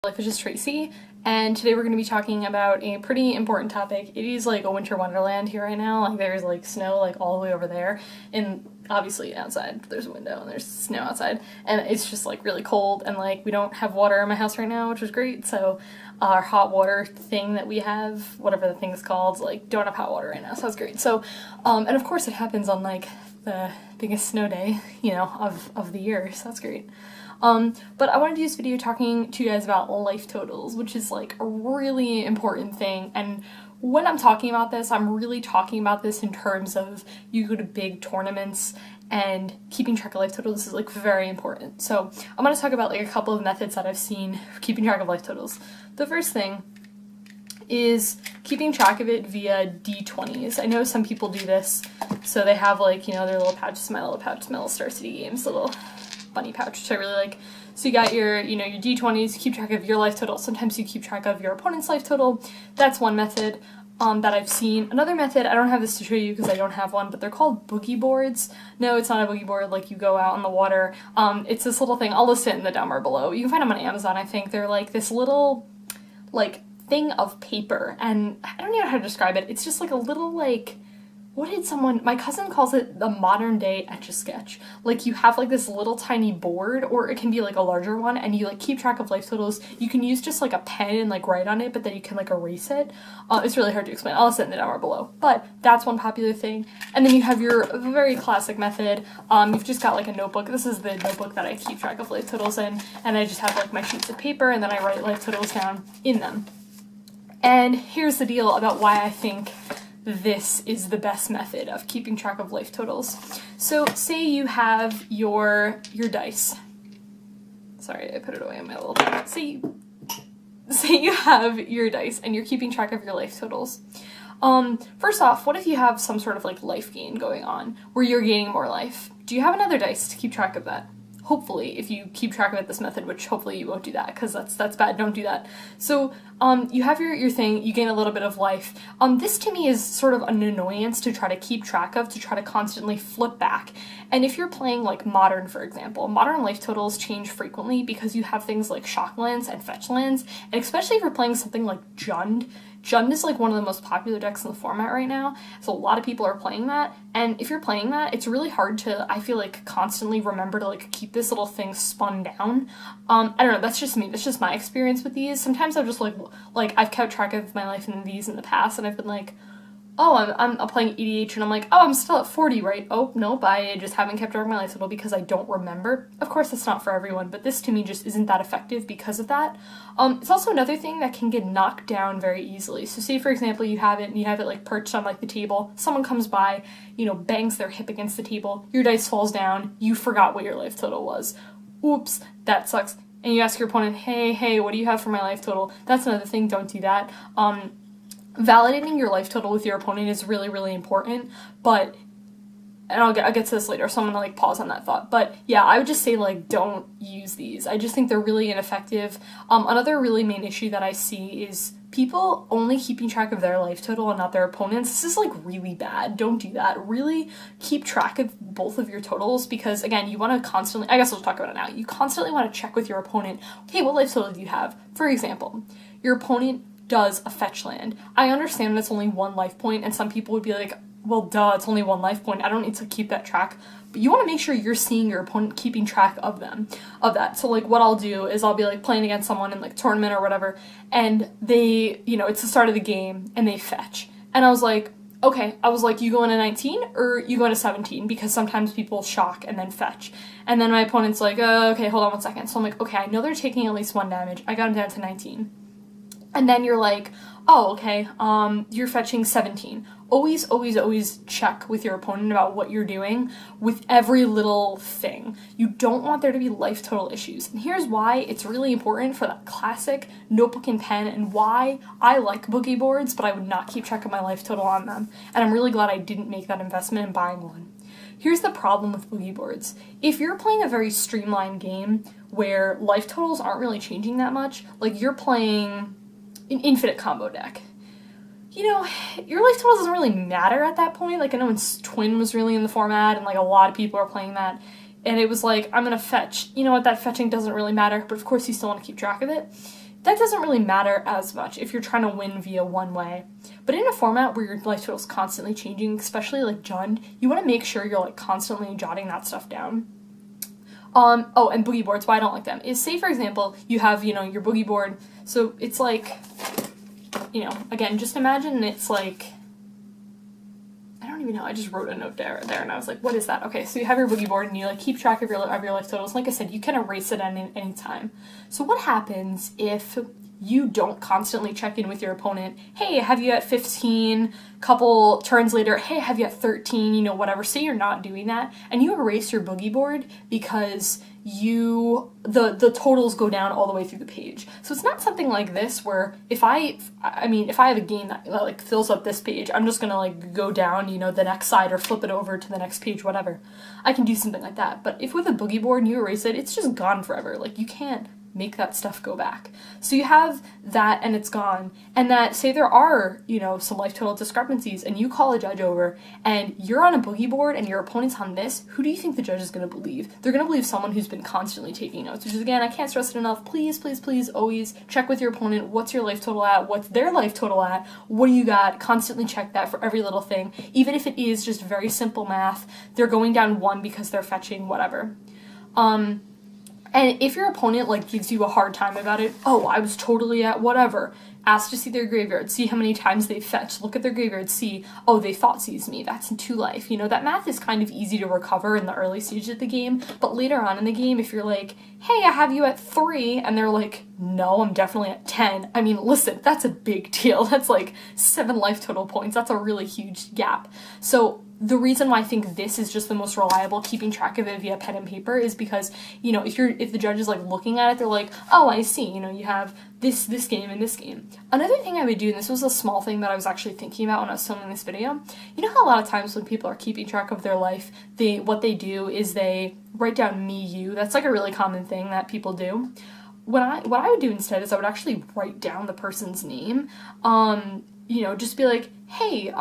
Life is just Tracy, and today we're going to be talking about a pretty important topic. It is like a winter wonderland here right now. Like there's like snow like all the way over there, and obviously outside there's a window and there's snow outside, and it's just like really cold, and like we don't have water in my house right now, which is great. So our hot water thing that we have, whatever the thing's called, like don't have hot water right now, so that's great. So and of course it happens on like the biggest snow day, you know, of the year, so that's great. But I wanted to use this video talking to you guys about life totals, which is like a really important thing. And when I'm talking about this, I'm really talking about this in terms of you go to big tournaments and keeping track of life totals is like very important. So I'm going to talk about like a couple of methods that I've seen for keeping track of life totals. The first thing is keeping track of it via D20s. I know some people do this, so they have like, you know, their little pouches, my little pouch, my little Star City Games little bunny pouch, which I really like. So you got your, you know, your D20s, you keep track of your life total. Sometimes you keep track of your opponent's life total. That's one method that I've seen. Another method, I don't have this to show you because I don't have one, but they're called boogie boards. No, it's not a boogie board like you go out on the water. It's this little thing. I'll list it in the down bar below. You can find them on Amazon, I think. They're like this little, like, thing of paper, and I don't even know how to describe it. It's just like a little, like, my cousin calls it the modern day Etch-a-Sketch. Like you have like this little tiny board, or it can be like a larger one, and you like keep track of life totals. You can use just like a pen and like write on it, but then you can like erase it. It's really hard to explain. I'll set it in the down bar below. But that's one popular thing. And then you have your very classic method. You've just got like a notebook. This is the notebook that I keep track of life totals in, and I just have like my sheets of paper, and then I write life totals down in them. And here's the deal about why I think this is the best method of keeping track of life totals. So say you have your dice. Sorry, I put it away on my little thing. Say you have your dice and you're keeping track of your life totals. First off, what if you have some sort of like life gain going on where you're gaining more life? Do you have another dice to keep track of that? Hopefully, if you keep track of it this method, which hopefully you won't do that, because that's bad, don't do that. So, you have your thing, you gain a little bit of life. This to me is sort of an annoyance to try to keep track of, to try to constantly flip back. And if you're playing like Modern, for example, Modern life totals change frequently because you have things like shock lands and fetch lands, and especially if you're playing something like Jund. Jund is like one of the most popular decks in the format right now, so a lot of people are playing that, and if you're playing that, it's really hard to, I feel like, constantly remember to like keep this little thing spun down. I don't know, that's just me, that's just my experience with these. Sometimes I'm just like I've kept track of my life in these in the past, and I've been like, oh, I'm playing EDH, and I'm like, oh, I'm still at 40, right? Oh, nope, I just haven't kept track of my life total because I don't remember. Of course, that's not for everyone, but this to me just isn't that effective because of that. It's also another thing that can get knocked down very easily. So say, for example, you have it, and you have it, like, perched on, like, the table. Someone comes by, you know, bangs their hip against the table, your dice falls down, you forgot what your life total was. Oops, that sucks. And you ask your opponent, hey, what do you have for my life total? That's another thing, don't do that. Validating your life total with your opponent is really, really important, but, and I'll get to this later, so I'm gonna like pause on that thought, but yeah, I would just say like don't use these. I just think they're really ineffective. Another really main issue that I see is people only keeping track of their life total and not their opponents. This is like really bad. Don't do that. Really keep track of both of your totals, because again, you want to constantly, I guess we'll talk about it now, you constantly want to check with your opponent, hey, what life total do you have? For example, your opponent does a fetch land. I understand it's only one life point, and some people would be like, well, duh, it's only one life point, I don't need to keep that track. But you want to make sure you're seeing your opponent keeping track of that. So like what I'll do is I'll be like playing against someone in like tournament or whatever, and they, you know, it's the start of the game, and they fetch. And I was like, okay, you going to 19 or you going to 17? Because sometimes people shock and then fetch. And then my opponent's like, okay, hold on one second. So I'm like, okay, I know they're taking at least 1 damage. I got them down to 19. And then you're like, oh, okay, you're fetching 17. Always, always, always check with your opponent about what you're doing with every little thing. You don't want there to be life total issues. And here's why it's really important for that classic notebook and pen, and why I like boogie boards, but I would not keep track of my life total on them. And I'm really glad I didn't make that investment in buying one. Here's the problem with boogie boards. If you're playing a very streamlined game where life totals aren't really changing that much, like you're playing an infinite combo deck, you know, your life total doesn't really matter at that point. Like, I know when Twin was really in the format, and like a lot of people are playing that, and it was like, I'm gonna fetch. You know what, that fetching doesn't really matter, but of course you still want to keep track of it. that doesn't really matter as much if you're trying to win via one way. But in a format where your life total is constantly changing, especially like Jund, you want to make sure you're like constantly jotting that stuff down. Oh, and boogie boards, why I don't like them is, say for example, you have, you know, your boogie board, so it's like, you know, again, just imagine it's like, I don't even know, I just wrote a note there and I was like, what is that? Okay, so you have your boogie board and you like keep track of your life totals. Like I said, you can erase it at any time. So what happens if you don't constantly check in with your opponent? Hey, have you at 15? Couple turns later, hey, have you at 13? You know, whatever. Say you're not doing that, and you erase your boogie board because the totals go down all the way through the page. So it's not something like this where if I have a game that like fills up this page, I'm just gonna like go down, you know, the next side or flip it over to the next page, whatever. I can do something like that. But if with a boogie board and you erase it, it's just gone forever. Like you can't make that stuff go back. So you have that and it's gone. And that, say there are, you know, some life total discrepancies and you call a judge over and you're on a boogie board and your opponent's on this, who do you think the judge is going to believe? They're going to believe someone who's been constantly taking notes, which is, again, I can't stress it enough. Please, please, please always check with your opponent. What's your life total at? What's their life total at? What do you got? Constantly check that for every little thing. Even if it is just very simple math, they're going down 1 because they're fetching whatever. And if your opponent, like, gives you a hard time about it, oh, I was totally at whatever, ask to see their graveyard, see how many times they fetch, look at their graveyard, see, oh, they thought seized me, that's in 2 life. You know, that math is kind of easy to recover in the early stages of the game, but later on in the game, if you're like, hey, I have you at 3, and they're like, no, I'm definitely at 10, I mean, listen, that's a big deal. That's like 7 life total points. That's a really huge gap. So the reason why I think this is just the most reliable, keeping track of it via pen and paper, is because, you know, if the judge is like looking at it, they're like, oh, I see, you know, you have this game and this game. Another thing I would do, and this was a small thing that I was actually thinking about when I was filming this video, you know how a lot of times when people are keeping track of their life, what they do is they write down me, you. That's like a really common thing that people do. What I would do instead is I would actually write down the person's name. You know, just be like, hey,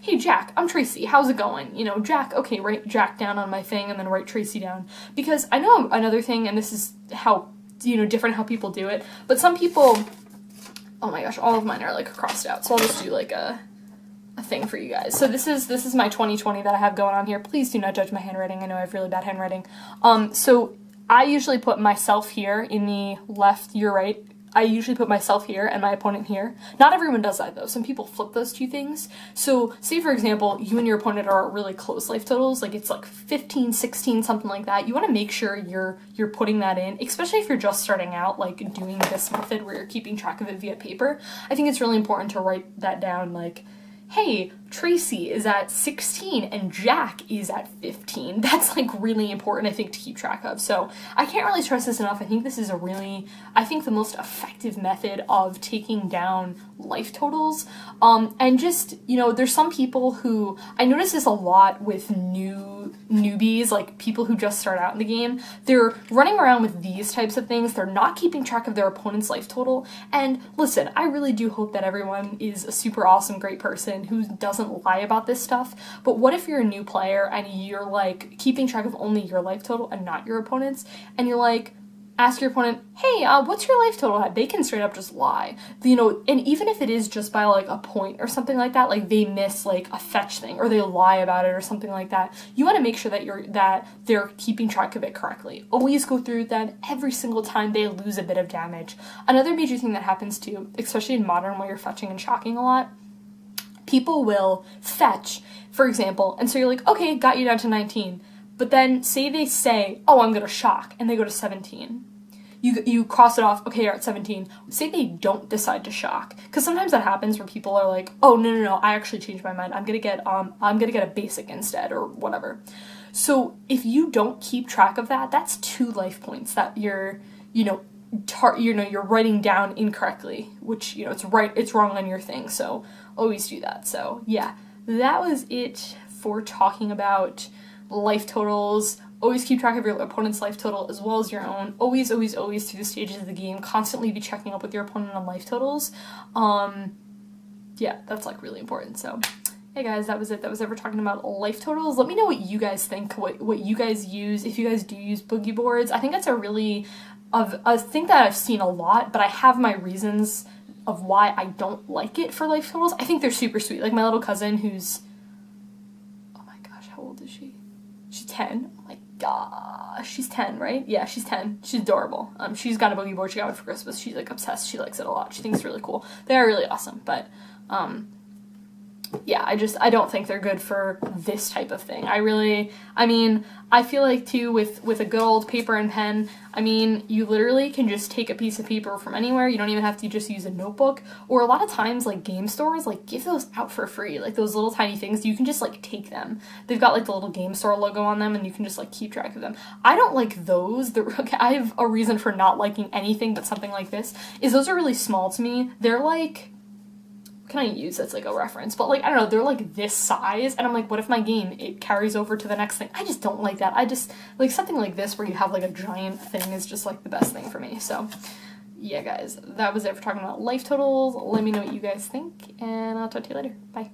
hey Jack, I'm Tracy, how's it going? You know, Jack, okay, write Jack down on my thing and then write Tracy down. Because I know another thing, and this is how, you know, different how people do it, but some people, oh my gosh, all of mine are like crossed out, so I'll just do like a thing for you guys. So this is my 2020 that I have going on here. Please do not judge my handwriting. I know I have really bad handwriting. So I usually put myself here in the left, your right. I usually put myself here and my opponent here. Not everyone does that though. Some people flip those two things. So say for example, you and your opponent are at really close life totals, like it's like 15, 16, something like that. You want to make sure you're putting that in, especially if you're just starting out, like doing this method where you're keeping track of it via paper. I think it's really important to write that down, like, hey, Tracy is at 16 and Jack is at 15. That's like really important, I think, to keep track of. So I can't really stress this enough. I think this is I think the most effective method of taking down life totals. And just, you know, there's some people who, I notice this a lot with newbies, like people who just start out in the game. They're running around with these types of things. They're not keeping track of their opponent's life total. And listen, I really do hope that everyone is a super awesome, great person who doesn't lie about this stuff. But what if you're a new player and you're like keeping track of only your life total and not your opponent's, and you're like, ask your opponent, hey, what's your life total at? They can straight up just lie. You know, and even if it is just by like a point or something like that, like they miss like a fetch thing or they lie about it or something like that, you want to make sure that they're keeping track of it correctly. Always go through that every single time they lose a bit of damage. Another major thing that happens too, especially in Modern where you're fetching and shocking a lot, people will fetch, for example, and so you're like, okay, got you down to 19. But then say they say, oh, I'm going to shock, and they go to 17. You cross it off, okay, you're at 17. Say they don't decide to shock. Because sometimes that happens where people are like, oh, no, I actually changed my mind. I'm going to get a basic instead, or whatever. So if you don't keep track of that, that's 2 life points that you're writing down incorrectly, which, you know, it's wrong on your thing, so always do that. So yeah, that was it for talking about life totals. Always keep track of your opponent's life total as well as your own. Always, always, always through the stages of the game, constantly be checking up with your opponent on life totals. Yeah, that's like really important. So hey guys, that was it. That was ever talking about life totals. Let me know what you guys think, what you guys use, if you guys do use boogie boards. I think that's a really of a thing that I've seen a lot, but I have my reasons of why I don't like it for life totals. I think they're super sweet. Like my little cousin who's, oh my gosh, how old is she? She's 10. Oh my gosh, she's 10, right? Yeah, she's 10. She's adorable. She's got a boogie board she got it for Christmas. She's like obsessed. She likes it a lot. She thinks it's really cool. They are really awesome, but yeah, I don't think they're good for this type of thing. I mean, I feel like too with a good old paper and pen, I mean, you literally can just take a piece of paper from anywhere. You don't even have to just use a notebook. Or a lot of times, like game stores, like give those out for free. Like those little tiny things, you can just like take them. They've got like the little game store logo on them and you can just like keep track of them. I don't like those. I have a reason for not liking anything but something like this, is those are really small to me. They're like, can I use that's like a reference, but like I don't know, they're like this size and I'm like, what if my game it carries over to the next thing? I just don't like that. I just like something like this where you have like a giant thing is just like the best thing for me. So yeah guys, that was it for talking about life totals. Let me know what you guys think and I'll talk to you later. Bye.